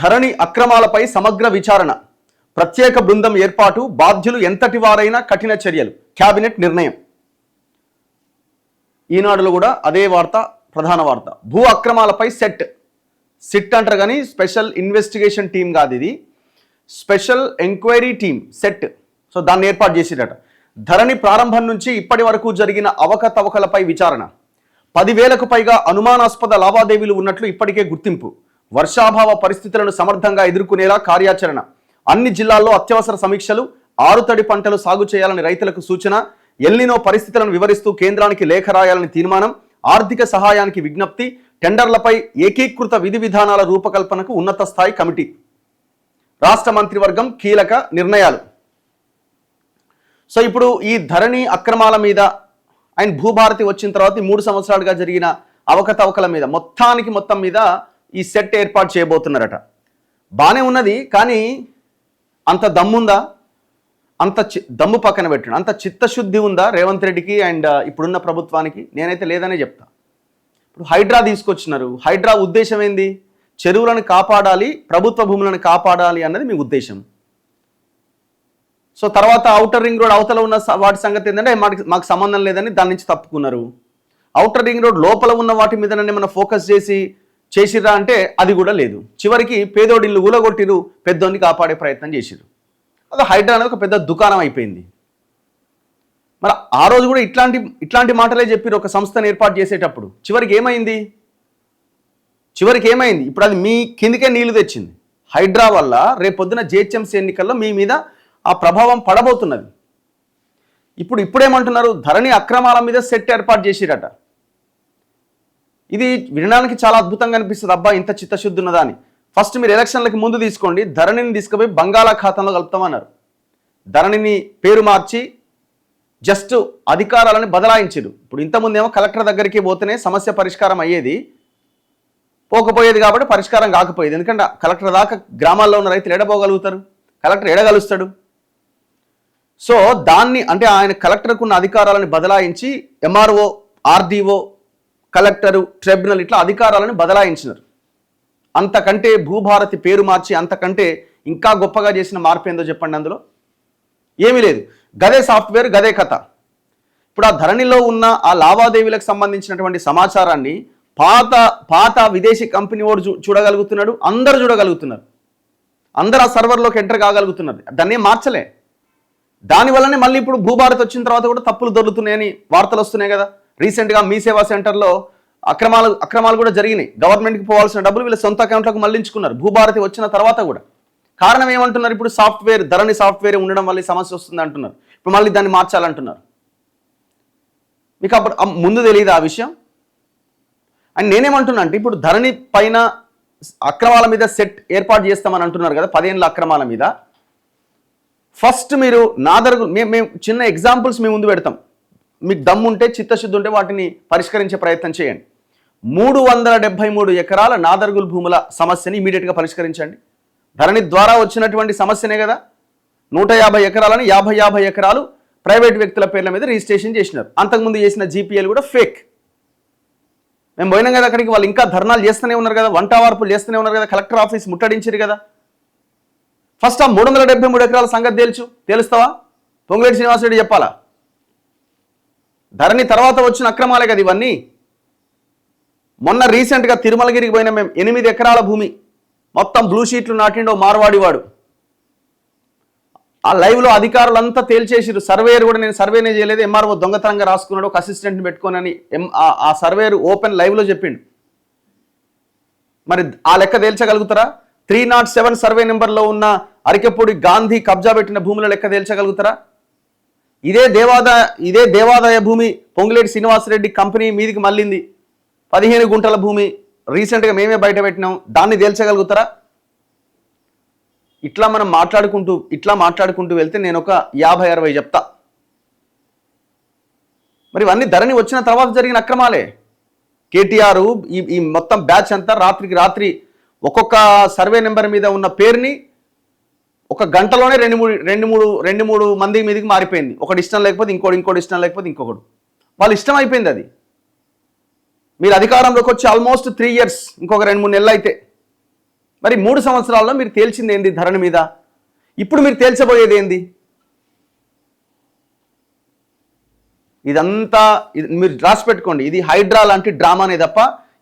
ధరణి అక్రమాలపై సమగ్ర విచారణ, ప్రత్యేక బృందం ఏర్పాటు, బాధ్యులు ఎంతటి వారైనా కఠిన చర్యలు, కేబినెట్ నిర్ణయం. ఈనాడులో కూడా అదే వార్త, ప్రధాన వార్త. భూ అక్రమాలపై సిట్ అంటారు కానీ స్పెషల్ ఇన్వెస్టిగేషన్ టీం కాదు, ఇది special enquiry team set. So దాన్ని ఏర్పాటు చేసిరట. ధరణి ప్రారంభం నుంచి ఇప్పటి వరకు జరిగిన అవకతవకలపై విచారణ, 10,000కు పైగా అనుమానాస్పద లావాదేవీలు ఉన్నట్లు ఇప్పటికే గుర్తింపు, వర్షాభావ పరిస్థితులను సమర్థంగా ఎదుర్కొనేలా కార్యాచరణ, అన్ని జిల్లాల్లో అత్యవసర సమీక్షలు, ఆరుతడి పంటలు సాగు చేయాలని రైతులకు సూచన, ఎల్నినో పరిస్థితులను వివరిస్తూ కేంద్రానికి లేఖ రాయాలని తీర్మానం, ఆర్థిక సహాయానికి విజ్ఞప్తి, టెండర్లపై ఏకీకృత విధి విధానాల రూపకల్పనకు ఉన్నత స్థాయి కమిటీ, రాష్ట్ర మంత్రివర్గం కీలక నిర్ణయాలు. సో ఇప్పుడు ఈ ధరణి అక్రమాల మీద ఆయన భూభారతి వచ్చిన తర్వాత 3 సంవత్సరాలుగా జరిగిన అవకతవకల మీద మొత్తం మీద ఈ సెట్ ఏర్పాటు చేయబోతున్నారట. బాగానే ఉన్నది, కానీ అంత దమ్ముందా? అంత దమ్ము పక్కన పెట్టండి, అంత చిత్తశుద్ధి ఉందా రేవంత్ రెడ్డికి అండ్ ఇప్పుడున్న ప్రభుత్వానికి? నేనైతే లేదనే చెప్తా. ఇప్పుడు హైడ్రా తీసుకొచ్చినారు. హైడ్రా ఉద్దేశం ఏంది? చెరువులను కాపాడాలి, ప్రభుత్వ భూములను కాపాడాలి అన్నది మీ ఉద్దేశం. సో తర్వాత ఔటర్ రింగ్ రోడ్ అవతల ఉన్న వాటి సంగతి ఏంటంటే మాకు సంబంధం లేదని దాని నుంచి తప్పుకున్నారు. ఔటర్ రింగ్ రోడ్ లోపల ఉన్న వాటి మీద మనం ఫోకస్ చేసిర్రా అంటే అది కూడా లేదు. చివరికి పేదోడిల్లు ఊలగొట్టిరు, పెద్దోడిని కాపాడే ప్రయత్నం చేసిరు. అది హైడ్రా అనేది ఒక పెద్ద దుకాణం అయిపోయింది. మరి ఆ రోజు కూడా ఇట్లాంటి మాటలే చెప్పారు ఒక సంస్థను ఏర్పాటు చేసేటప్పుడు. చివరికి ఏమైంది? ఇప్పుడు అది మీ కిందికే నీళ్లు తెచ్చింది. హైడ్రా వల్ల రేపొద్దున జిహెచ్ఎంసీ ఎన్నికల్లో మీ మీద ఆ ప్రభావం పడబోతున్నది. ఇప్పుడేమంటున్నారు? ధరణి అక్రమాల మీద సెట్ ఏర్పాటు చేసిరట. ఇది వినడానికి చాలా అద్భుతంగా అనిపిస్తుంది. అబ్బా, ఇంత చిత్తశుద్ధి ఉన్నదా అని. ఫస్ట్ మీరు ఎలక్షన్లకి ముందు తీసుకోండి, ధరణిని తీసుకుపోయి బంగాళాఖాతంలో కలుపుతామన్నారు. ధరణిని పేరు మార్చి జస్ట్ అధికారాలను బదలాయించారు. ఇప్పుడు ఇంతకుముందేమో కలెక్టర్ దగ్గరికి పోతేనే సమస్య పరిష్కారం అయ్యేది, పోకపోయేది కాబట్టి పరిష్కారం కాకపోయేది. ఎందుకంటే కలెక్టర్ దాకా గ్రామాల్లో ఉన్న రైతులు ఎడపోగలుగుతారు, కలెక్టర్ ఎడగలుస్తాడు. సో దాన్ని అంటే ఆయన కలెక్టర్కు ఉన్న అధికారాలను బదలాయించి ఎంఆర్ఓ, ఆర్డీఓ, కలెక్టరు, ట్రిబ్యునల్ ఇట్లా అధికారాలను బదలాయించినారు. అంతకంటే భూభారతి పేరు మార్చి అంతకంటే ఇంకా గొప్పగా చేసిన మార్పు ఏందో చెప్పండి. అందులో ఏమీ లేదు. గదే సాఫ్ట్వేర్, గదే కథ. ఇప్పుడు ఆ ధరణిలో ఉన్న ఆ లావాదేవీలకు సంబంధించినటువంటి సమాచారాన్ని పాత విదేశీ కంపెనీ వాడు చూడగలుగుతున్నాడు, అందరూ చూడగలుగుతున్నారు, అందరూ ఆ సర్వర్లోకి ఎంటర్ కాగలుగుతున్నారు. దాన్ని మార్చలే. దానివల్లనే మళ్ళీ ఇప్పుడు భూభారతి వచ్చిన తర్వాత కూడా తప్పులు దొరుకుతున్నాయని వార్తలు వస్తున్నాయి కదా. రీసెంట్గా మీ సేవా సెంటర్లో అక్రమాలు కూడా జరిగినాయి. గవర్నమెంట్కి పోవాల్సిన డబ్బులు వీళ్ళ సొంత అకౌంట్లకు మళ్లించుకున్నారు భూభారతి వచ్చిన తర్వాత కూడా. కారణం ఏమంటున్నారు? ఇప్పుడు ధరణి సాఫ్ట్వేర్ ఉండడం వల్ల సమస్య వస్తుంది అంటున్నారు. ఇప్పుడు మళ్ళీ దాన్ని మార్చాలంటున్నారు. మీకు అప్పుడు ముందు తెలియదు ఆ విషయం? అని నేనేమంటున్నా అంటే, ఇప్పుడు ధరణి పైన అక్రమాల మీద సెట్ ఏర్పాటు చేస్తామని అంటున్నారు కదా, 10 ఏళ్ళ అక్రమాల మీద. ఫస్ట్ మీరు మేము చిన్న ఎగ్జాంపుల్స్ మీ ముందు పెడతాం. మీకు దమ్ముంటే, చిత్తశుద్ధి ఉంటే వాటిని పరిష్కరించే ప్రయత్నం చేయండి. 373 ఎకరాల నాదర్గుల్ భూముల సమస్యని ఇమీడియట్గా పరిష్కరించండి. ధరణి ద్వారా వచ్చినటువంటి సమస్యనే కదా. 150 ఎకరాలని 50 ఎకరాలు ప్రైవేట్ వ్యక్తుల పేర్ల మీద రిజిస్ట్రేషన్ చేసినారు. అంతకుముందు చేసిన జీపీఎల్ కూడా ఫేక్. మేము పోయినాం కదా అక్కడికి, వాళ్ళు ఇంకా ధర్నాలు చేస్తూనే ఉన్నారు కదా, వంటవార్పులు చేస్తూనే ఉన్నారు కదా, కలెక్టర్ ఆఫీస్ ముట్టడించారు కదా. ఫస్ట్ ఆ 373 ఎకరాల సంగతి తెలుస్తావా? పొంగులేటి శ్రీనివాసరెడ్డి చెప్పాలా? ధరణి తర్వాత వచ్చిన అక్రమాలే కదా ఇవన్నీ. మొన్న రీసెంట్గా తిరుమలగిరికి పోయినా మేము, 8 ఎకరాల భూమి మొత్తం బ్లూ షీట్లు నాటిండో మార్వాడివాడు. ఆ లైవ్లో అధికారులంతా తేల్చేసిరు. సర్వేయర్ కూడా నేను సర్వేనే చేయలేదు, ఎంఆర్ఓ దొంగతనంగా రాసుకున్నాడు, ఒక అసిస్టెంట్ని పెట్టుకోనని ఆ సర్వేయర్ ఓపెన్ లైవ్లో చెప్పిండు. మరి ఆ లెక్క తేల్చగలుగుతారా? 307 సర్వే నెంబర్లో ఉన్న అరికెపూడి గాంధీ కబ్జా పెట్టిన భూముల లెక్క తేల్చగలుగుతారా? ఇదే దేవాదాయ భూమి పొంగులేటి శ్రీనివాసరెడ్డి కంపెనీ మీదికి మళ్ళింది. 15 గుంటల భూమి రీసెంట్గా మేమే బయట పెట్టినాం. దాన్ని తేల్చగలుగుతారా? ఇట్లా మనం మాట్లాడుకుంటూ వెళ్తే నేను ఒక 50-60 చెప్తా. మరి ఇవన్నీ ధరణి వచ్చిన తర్వాత జరిగిన అక్రమాలే. కేటీఆర్ ఈ మొత్తం బ్యాచ్ అంతా రాత్రికి రాత్రి ఒక్కొక్క సర్వే నెంబర్ మీద ఉన్న పేరుని ఒక గంటలోనే 2-3 మంది మీదకి మారిపోయింది. ఒకటి ఇష్టం లేకపోతే ఇంకోటి ఇష్టం లేకపోతే ఇంకొకటి. వాళ్ళు ఇష్టం అయిపోయింది అది. మీరు అధికారంలోకి వచ్చి ఆల్మోస్ట్ 3 years, ఇంకొక 2-3 నెలలు అయితే మరి 3 సంవత్సరాల్లో మీరు తేల్చింది ఏంది ధరణి మీద? ఇప్పుడు మీరు తేల్చబోయేది ఏంది? ఇదంతా మీరు రాసి పెట్టుకోండి. ఇది హైడ్రా లాంటి డ్రామానే తప్ప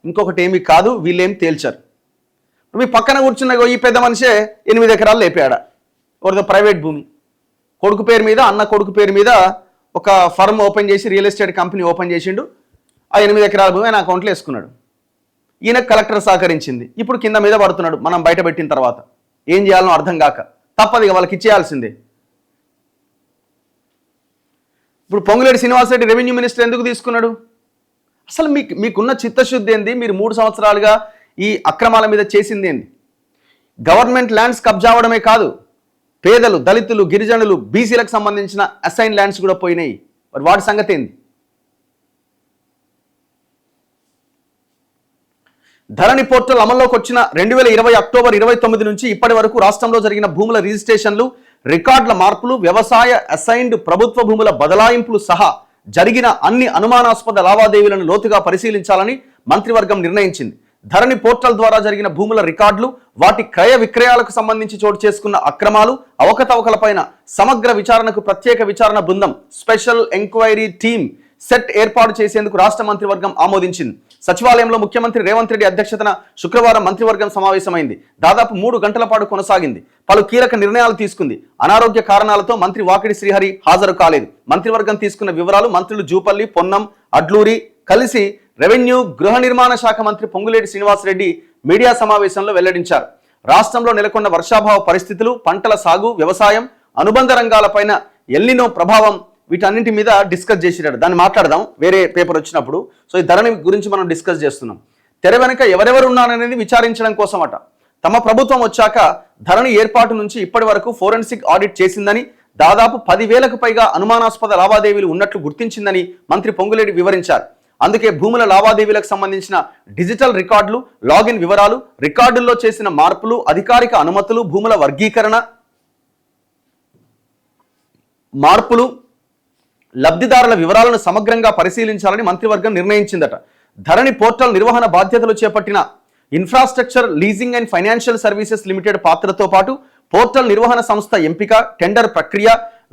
ఇంకొకటి ఏమీ కాదు. వీళ్ళేం తేల్చారు. మీ పక్కన కూర్చున్న ఈ పెద్ద మనిషే 8 ఎకరాలు లేపాడ. ఒకరితో ప్రైవేట్ భూమి కొడుకు పేరు మీద, అన్న కొడుకు పేరు మీద ఒక ఫర్మ్ ఓపెన్ చేసి రియల్ ఎస్టేట్ కంపెనీ ఓపెన్ చేసిండు. ఆ 8 ఎకరాల భూమి ఆయన అకౌంట్లో వేసుకున్నాడు. ఈయన కలెక్టర్ సహకరించింది. ఇప్పుడు కింద మీద పడుతున్నాడు. మనం బయట పెట్టిన తర్వాత ఏం చేయాలనో అర్థం కాక తప్పదు, ఇక వాళ్ళకి ఇచ్చేయాల్సిందే. ఇప్పుడు పొంగులేటి శ్రీనివాసరెడ్డి రెవెన్యూ మినిస్టర్ ఎందుకు తీసుకున్నాడు? అసలు మీకున్న చిత్తశుద్ధి ఏంది? మీరు 3 సంవత్సరాలుగా ఈ అక్రమాల మీద చేసింది ఏంది? గవర్నమెంట్ ల్యాండ్స్ కబ్జా అవడమే కాదు, పేదలు, దళితులు, గిరిజనులు, బీసీలకు సంబంధించిన అసైన్ ల్యాండ్స్ కూడా పోయినాయి. మరి వాటి సంగతి ఏంది? ధరణి పోర్టల్ అమల్లోకి వచ్చిన 2020 అక్టోబర్ 29 నుంచి ఇప్పటి వరకు రాష్ట్రంలో జరిగిన భూముల రిజిస్ట్రేషన్లు, రికార్డుల మార్పులు, వ్యవసాయ అసైన్డ్ ప్రభుత్వ భూముల బదలాయింపులు సహా జరిగిన అన్ని అనుమానాస్పద లావాదేవీలను లోతుగా పరిశీలించాలని మంత్రివర్గం నిర్ణయించింది. ధరణి పోర్టల్ ద్వారా జరిగిన భూముల రికార్డులు, వాటి క్రయ విక్రయాలకు సంబంధించి చోటు చేసుకున్న అక్రమాలు, అవకతవకలపైన సమగ్ర విచారణకు ప్రత్యేక విచారణ బృందం, స్పెషల్ ఎంక్వైరీ టీమ్ సెట్ ఏర్పాటు చేసేందుకు రాష్ట్ర మంత్రివర్గం ఆమోదించింది. సచివాలయంలో ముఖ్యమంత్రి రేవంత్ రెడ్డి అధ్యక్షతన శుక్రవారం మంత్రివర్గం సమావేశమైంది. దాదాపు 3 గంటల పాటు కొనసాగింది. పలు కీలక నిర్ణయాలు తీసుకుంది. అనారోగ్య కారణాలతో మంత్రి వాకిడి శ్రీహరి హాజరు కాలేదు. మంత్రివర్గం తీసుకున్న వివరాలు మంత్రులు జూపల్లి, పొన్నం, అడ్లూరి కలిసి రెవెన్యూ, గృహ నిర్మాణ శాఖ మంత్రి పొంగులేటి శ్రీనివాసరెడ్డి మీడియా సమావేశంలో వెల్లడించారు. రాష్ట్రంలో నెలకొన్న వర్షాభావ పరిస్థితులు, పంటల సాగు, వ్యవసాయం, అనుబంధ రంగాలపైన ఎల్నినో ప్రభావం, వీటన్నింటి మీద డిస్కస్ చేసినాడు. దాన్ని మాట్లాడదాం వేరే పేపర్ వచ్చినప్పుడు. సో ఈ ధరణి గురించి మనం డిస్కస్ చేస్తున్నాం. తెర వెనుక ఎవరెవరు ఉన్నారనేది విచారించడం కోసమట తమ ప్రభుత్వం వచ్చాక ధరణి ఏర్పాటు నుంచి ఇప్పటి వరకు ఫోరెన్సిక్ ఆడిట్ చేసిందని, దాదాపు 10,000కు పైగా అనుమానాస్పద లావాదేవీలు ఉన్నట్లు గుర్తించిందని మంత్రి పొంగులేటి వివరించారు. అందుకే భూముల లావాదేవీలకు సంబంధించిన డిజిటల్ రికార్డులు, లాగిన్ వివరాలు, రికార్డుల్లో చేసిన మార్పులు, అధికారిక అనుమతులు, భూముల వర్గీకరణ మార్పులు, లబ్ధిదారుల వివరాలను సమగ్రంగా పరిశీలించాలని మంత్రివర్గం నిర్ణయించిందట. ధరణి పోర్టల్ నిర్వహణ బాధ్యతలు చేపట్టిన infrastructure leasing and financial services limited పాత్రతో పాటు పోర్టల్ నిర్వహణ సంస్థ ఎంపిక, టెండర్ ప్రక్రియ,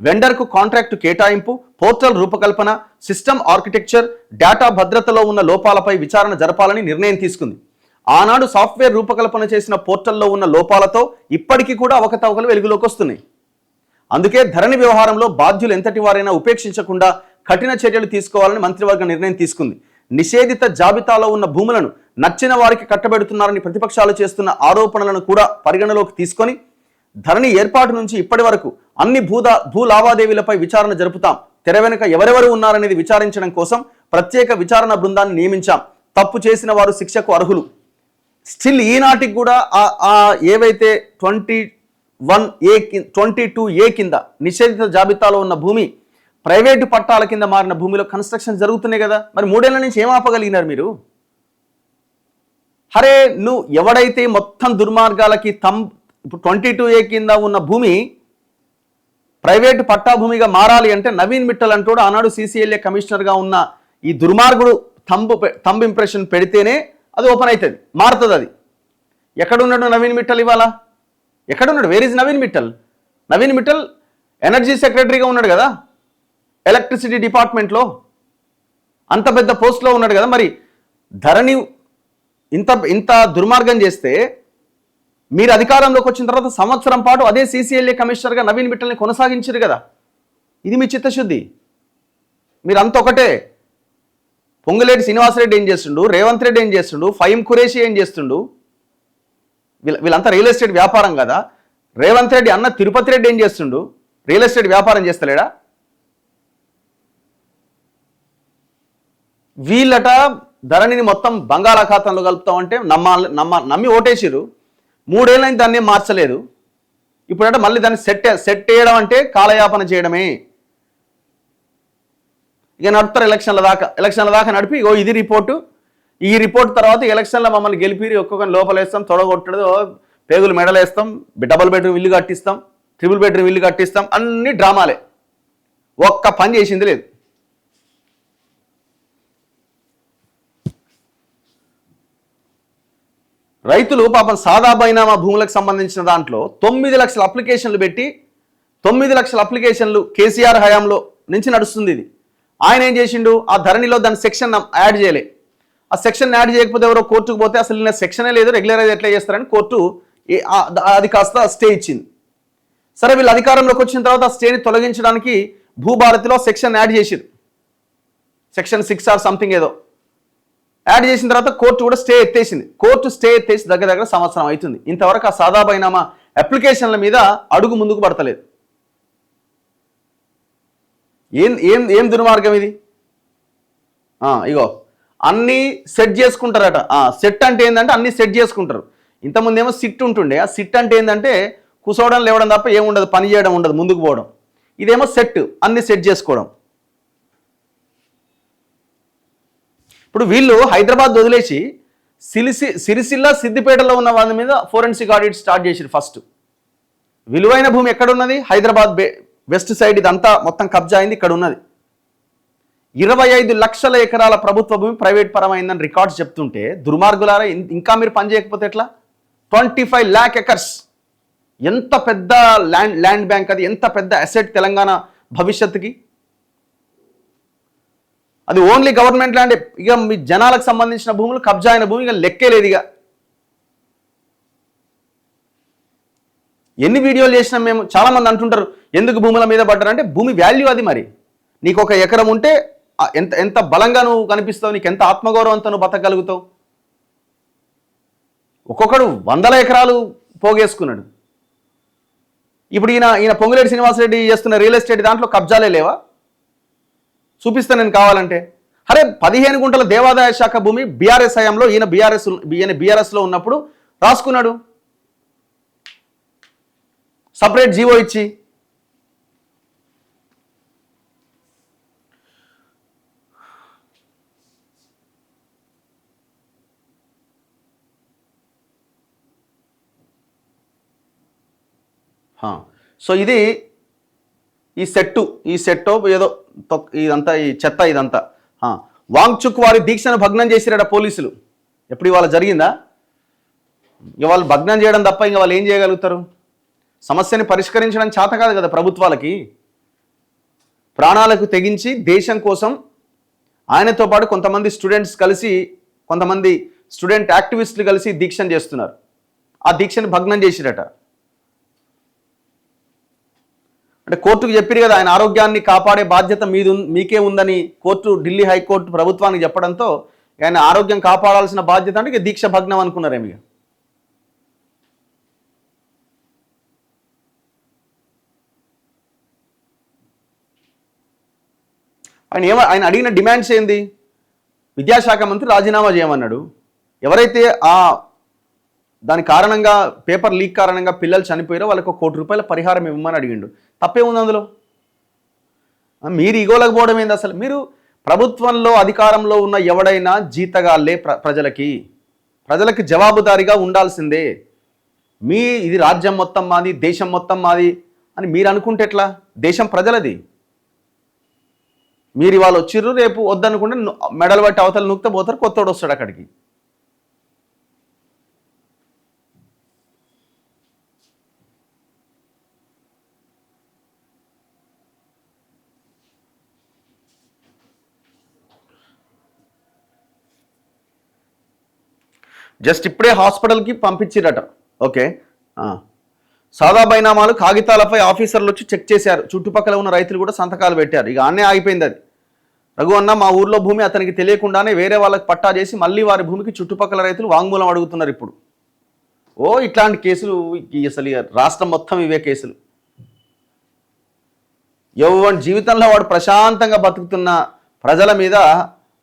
వెండర్కు కాంట్రాక్టు కేటాయింపు, పోర్టల్ రూపకల్పన, సిస్టమ్ ఆర్కిటెక్చర్, డేటా భద్రతలో ఉన్న లోపాలపై విచారణ జరపాలని నిర్ణయం తీసుకుంది. ఆనాడు సాఫ్ట్వేర్ రూపకల్పన చేసిన పోర్టల్లో ఉన్న లోపాలతో ఇప్పటికీ కూడా అవకతవకలు వెలుగులోకి వస్తున్నాయి. అందుకే ధరణి వ్యవహారంలో బాధ్యులు ఎంతటి వారైనా ఉపేక్షించకుండా కఠిన చర్యలు తీసుకోవాలని మంత్రివర్గం నిర్ణయం తీసుకుంది. నిషేధిత జాబితాలో ఉన్న భూములను నచ్చిన వారికి కట్టబెడుతున్నారని ప్రతిపక్షాలు చేస్తున్న ఆరోపణలను కూడా పరిగణలోకి తీసుకొని ధరణి ఏర్పాటు నుంచి ఇప్పటి వరకు అన్ని భూ లావాదేవీలపై విచారణ జరుపుతాం. తెర వెనుక ఎవరెవరు ఉన్నారనేది విచారించడం కోసం ప్రత్యేక విచారణ బృందాన్ని నియమించాం. తప్పు చేసిన వారు శిక్షకు అర్హులు. స్టిల్ ఈనాటికి కూడా ఏవైతే 22A కింద నిషేధిత జాబితాలో ఉన్న భూమి ప్రైవేటు పట్టాల కింద మారిన భూమిలో కన్స్ట్రక్షన్ జరుగుతున్నాయి కదా. మరి 3 ఏళ్ల నుంచి ఏం ఆపగలిగినారు మీరు? హరే నువ్వు ఎవడైతే మొత్తం దుర్మార్గాలకి ఇప్పుడు 22A కింద ఉన్న భూమి ప్రైవేటు పట్టా భూమిగా మారాలి అంటే నవీన్ మిట్టల్ అంటూ ఆనాడు CCLA కమిషనర్గా ఉన్న ఈ దుర్మార్గుడు థంబ్ ఇంప్రెషన్ పెడితేనే అది ఓపెన్ అవుతుంది, మారుతుంది. అది ఎక్కడున్నాడు నవీన్ మిట్టల్? ఇవాళ ఎక్కడున్నాడు? Where is Naveen Mittal? Naveen Mittal energy సెక్రటరీగా ఉన్నాడు కదా, ఎలక్ట్రిసిటీ డిపార్ట్మెంట్లో అంత పెద్ద పోస్ట్లో ఉన్నాడు కదా. మరి ధరణి ఇంత దుర్మార్గం చేస్తే మీరు అధికారంలోకి వచ్చిన తర్వాత సంవత్సరం పాటు అదే CCLA కమిషనర్గా నవీన్ మిట్టల్ని కొనసాగించారు కదా. ఇది మీ చిత్తశుద్ధి. మీరు అంత ఒకటే. పొంగులేటి శ్రీనివాసరెడ్డి ఏం చేస్తుండు, రేవంత్ రెడ్డి ఏం చేస్తుండు, ఫహీం ఖురేషి ఏం చేస్తుండు? వీళ్ళంతా రియల్ ఎస్టేట్ వ్యాపారం కదా. రేవంత్ రెడ్డి అన్న తిరుపతి రెడ్డి ఏం చేస్తుండు? రియల్ ఎస్టేట్ వ్యాపారం చేస్తలేడా? వీళ్ళట ధరణిని మొత్తం బంగాళాఖాతంలో కలుపుతామంటే నమ్మి ఓటేసిరు. 3 ఏళ్ళని దాన్ని మార్చలేదు. ఇప్పుడట మళ్ళీ దాన్ని సెట్ చేయడం అంటే కాలయాపన చేయడమే. ఇక నడుపుతారు ఎలక్షన్ల దాకా నడిపి ఇది రిపోర్టు, ఈ రిపోర్ట్ తర్వాత ఎలక్షన్లో మమ్మల్ని గెలిపి ఒక్కొక్కరిని లోపలేస్తాం, తొడగొట్టడు, పేగులు మెడలేస్తాం, డబుల్ బెడ్రూమ్ ఇల్లు కట్టిస్తాం, ట్రిపుల్ బెడ్రూమ్ ఇల్లు కట్టిస్తాం, అన్ని డ్రామాలే. ఒక్క పని చేసింది లేదు. రైతులు పాపం సాదా బైనామా భూములకు సంబంధించిన దాంట్లో 9 లక్షల అప్లికేషన్లు పెట్టి 9 లక్షల అప్లికేషన్లు కేసీఆర్ హయాంలో నుంచి నడుస్తుంది ఇది. ఆయన ఏం చేసిండు, ఆ ధరణిలో దాని సెక్షన్ యాడ్ చేయలే. ఆ సెక్షన్ యాడ్ చేయకపోతే ఎవరో కోర్టుకు పోతే అసలు నిన్న సెక్షనే లేదు, రెగ్యులరైజ్ ఎట్లా చేస్తారని కోర్టు అది కాస్త స్టే ఇచ్చింది. సరే, వీళ్ళు అధికారంలోకి వచ్చిన తర్వాత ఆ స్టేని తొలగించడానికి భూభారతిలో సెక్షన్ యాడ్ చేసిరు, సెక్షన్ 6 ఆర్ సంథింగ్ ఏదో యాడ్ చేసిన తర్వాత కోర్టు కూడా స్టే ఎత్తేసింది. కోర్టు స్టే ఎత్తేసి దగ్గర సంవత్సరం అవుతుంది. ఇంతవరకు ఆ సాదా బైనామా అప్లికేషన్ల మీద అడుగు ముందుకు పడతలేదు. ఏం ఏం ఏం దుర్మార్గం ఇది? ఇగో అన్నీ సెట్ చేసుకుంటారట. సెట్ అంటే ఏంటంటే అన్నీ సెట్ చేసుకుంటారు. ఇంతకుముందు ఏమో సిట్ ఉంటుండే, ఆ సిట్ అంటే ఏంటంటే కూర్చోవడం లేవడం తప్ప ఏముండదు, పని చేయడం ఉండదు, ముందుకు పోవడం. ఇదేమో సెట్, అన్ని సెట్ చేసుకోవడం. ఇప్పుడు వీళ్ళు హైదరాబాద్ వదిలేసి సిరిసిల్ల సిద్దిపేటలో ఉన్న వాళ్ళ మీద ఫోరెన్సిక్ ఆడిట్ స్టార్ట్ చేసిరు. ఫస్ట్ విలువైన భూమి ఎక్కడ ఉన్నది? హైదరాబాద్ వెస్ట్ సైడ్ ఇదంతా మొత్తం కబ్జా అయింది, ఇక్కడ ఉన్నది. 25 లక్షల ఎకరాల ప్రభుత్వ భూమి ప్రైవేట్ పరమైందని రికార్డ్స్ చెప్తుంటే దుర్మార్గులారా, ఇంకా మీరు పని చేయకపోతే ఎట్లా? 25 lakh acres, ఎంత పెద్ద ల్యాండ్ బ్యాంక్ అది, ఎంత పెద్ద అసెట్ తెలంగాణ భవిష్యత్తుకి. అది ఓన్లీ గవర్నమెంట్ ల్యాండ్. ఇక మీ జనాలకు సంబంధించిన భూములు, కబ్జా అయిన భూమి ఇక లెక్కే లేదు. ఇక ఎన్ని వీడియోలు చేసినాం మేము. చాలామంది అంటుంటారు ఎందుకు భూముల మీద పడ్డారంటే భూమి వాల్యూ అది. మరి నీకు 1 ఎకరం ఉంటే ఎంత ఎంత బలంగా నువ్వు కనిపిస్తావు, నీకు ఎంత ఆత్మగౌరవంతో నువ్వు బతకగలుగుతావు. ఒక్కొక్కడు 100 ఎకరాలు పోగేసుకున్నాడు. ఇప్పుడు ఈయన పొంగులేటి శ్రీనివాసరెడ్డి చేస్తున్న రియల్ ఎస్టేట్ దాంట్లో కబ్జాలే లేవా? చూపిస్తాను నేను కావాలంటే. అరే 15 గుంటల దేవాదాయ శాఖ భూమి బీఆర్ఎస్ హయాంలో ఈయన బీఆర్ఎస్లో ఉన్నప్పుడు రాసుకున్నాడు, సపరేట్ జీవో ఇచ్చి. సో ఇది ఈ సెట్టు ఏదో ఇదంతా ఈ చెత్త ఇదంతా. వాంగ్చుక్ వారి దీక్షను భగ్నం చేసిరట పోలీసులు. ఎప్పుడు ఇవాళ జరిగిందా? ఇక వాళ్ళు భగ్నం చేయడం తప్ప ఇంకా వాళ్ళు ఏం చేయగలుగుతారు? సమస్యని పరిష్కరించడం చేత కాదు కదా ప్రభుత్వాలకి. ప్రాణాలకు తెగించి దేశం కోసం ఆయనతో పాటు కొంతమంది స్టూడెంట్స్ కలిసి, కొంతమంది స్టూడెంట్ యాక్టివిస్టులు కలిసి దీక్షను చేస్తున్నారు. ఆ దీక్షను భగ్నం చేసిరట. అంటే కోర్టుకు చెప్పారు కదా, ఆయన ఆరోగ్యాన్ని కాపాడే బాధ్యత మీకే ఉందని కోర్టు, ఢిల్లీ హైకోర్టు ప్రభుత్వానికి చెప్పడంతో ఆయన ఆరోగ్యం కాపాడాల్సిన బాధ్యత అంటే ఇక దీక్ష భగ్నం అనుకున్నారేమి. ఆయన అడిగిన డిమాండ్స్ ఏంది? విద్యాశాఖ మంత్రి రాజీనామా చేయమన్నాడు. ఎవరైతే దాని కారణంగా, పేపర్ లీక్ కారణంగా పిల్లలు చనిపోయారో వాళ్ళకి ₹1 కోటి పరిహారం ఇవ్వమని అడిగిండు. తప్పే ఉంది అందులో? మీరు ఈగోలకు పోవడం ఏంది అసలు? మీరు ప్రభుత్వంలో అధికారంలో ఉన్న ఎవడైనా జీతగాళ్ళే ప్రజలకి జవాబుదారీగా ఉండాల్సిందే. ఇది రాజ్యం మొత్తం మాది, దేశం మొత్తం మాది అని మీరు అనుకుంటే ఎట్లా? దేశం ప్రజలది. మీరు ఇవాళ వచ్చిర్రు, రేపు వద్దనుకుంటే మెడలు బట్టి అవతల నూక్తే పోతారు, కొత్తోడు వస్తాడు అక్కడికి. జస్ట్ ఇప్పుడే హాస్పిటల్కి పంపించిరట. ఓకే, సాదా బైనామాలు కాగితాలపై ఆఫీసర్లు వచ్చి చెక్ చేశారు. చుట్టుపక్కల ఉన్న రైతులు కూడా సంతకాలు పెట్టారు. ఇక ఆనే ఆగిపోయింది అది. రఘు అన్న, మా ఊర్లో భూమి అతనికి తెలియకుండానే వేరే వాళ్ళకి పట్టా చేసి మళ్ళీ వారి భూమికి చుట్టుపక్కల రైతులు వాంగ్మూలం అడుగుతున్నారు ఇప్పుడు. ఇట్లాంటి కేసులు అసలు రాష్ట్రం మొత్తం ఇవే కేసులు. ఎవరి జీవితంలో వాడు ప్రశాంతంగా బతుకుతున్న ప్రజల మీద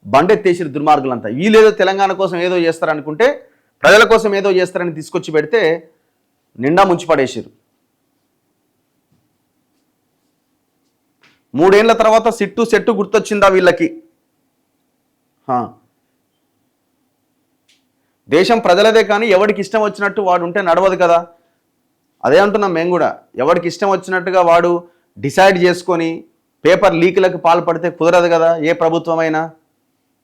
బండెత్తేసిరు దుర్మార్గులంతా. వీళ్ళేదో తెలంగాణ కోసం ఏదో చేస్తారనుకుంటే, ప్రజల కోసం ఏదో చేస్తారని తీసుకొచ్చి పెడితే నిండా ముంచి పడేసారు. 3 ఏళ్ల తర్వాత సెట్టు గుర్తొచ్చిందా వీళ్ళకి? దేశం ప్రజలదే కానీ ఎవడికి ఇష్టం వచ్చినట్టు వాడు ఉంటే నడవదు కదా. అదే అంటున్నాం మేము కూడా. ఎవడికి ఇష్టం వచ్చినట్టుగా వాడు డిసైడ్ చేసుకొని పేపర్ లీకులకు పాల్పడితే కుదరదు కదా. ఏ ప్రభుత్వమైనా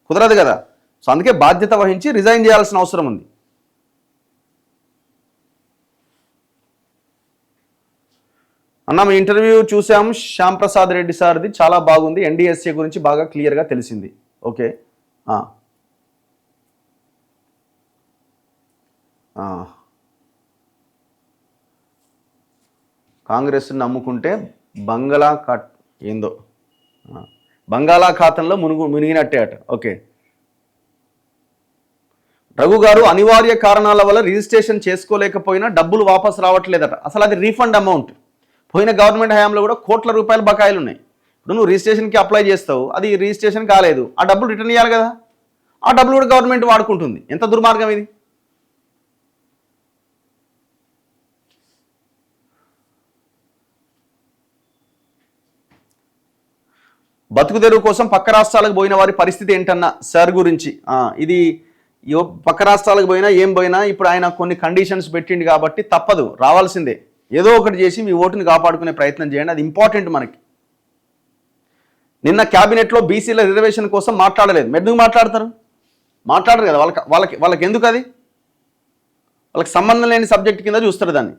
కుదరదు కదా. సో అందుకే బాధ్యత వహించి రిజైన్ చేయాల్సిన అవసరం ఉంది. అన్న మీ ఇంటర్వ్యూ చూసాం శ్యామ్ ప్రసాద్ రెడ్డి సార్ది, చాలా బాగుంది, ఎన్డీఎస్ఏ గురించి బాగా క్లియర్గా తెలిసింది. ఓకే. కాంగ్రెస్ని నమ్ముకుంటే ఏందో బంగాళాఖాతంలో మునిగినట్టే అట. ఓకే. రఘు గారు, అనివార్య కారణాల వల్ల రిజిస్ట్రేషన్ చేసుకోలేకపోయినా డబ్బులు వాపసు రావట్లేదట. అసలు అది రీఫండ్ అమౌంట్. పోయిన గవర్నమెంట్ హయాంలో కూడా కోట్ల రూపాయల బకాయిలు ఉన్నాయి. ఇప్పుడు నువ్వు రిజిస్ట్రేషన్కి అప్లై చేస్తావు, అది రిజిస్ట్రేషన్ కాలేదు, ఆ డబ్బులు రిటర్న్ ఇవ్వాలి కదా. ఆ డబ్బులు కూడా గవర్నమెంట్ వాడుకుంటుంది. ఎంత దుర్మార్గం ఇది. బతుకు తెరువు కోసం పక్క రాష్ట్రాలకు పోయిన వారి పరిస్థితి ఏంటన్న సార్ గురించి. ఇది పక్క రాష్ట్రాలకు పోయినా ఏం పోయినా ఇప్పుడు ఆయన కొన్ని కండిషన్స్ పెట్టిండు కాబట్టి తప్పదు, రావాల్సిందే. ఏదో ఒకటి చేసి మీ ఓటుని కాపాడుకునే ప్రయత్నం చేయండి, అది ఇంపార్టెంట్ మనకి. నిన్న క్యాబినెట్లో బీసీల రిజర్వేషన్ కోసం మాట్లాడలేదు. ఎందుకు మాట్లాడరు కదా. వాళ్ళకి ఎందుకు అది? వాళ్ళకి సంబంధం లేని సబ్జెక్ట్ కింద చూస్తారు దాన్ని.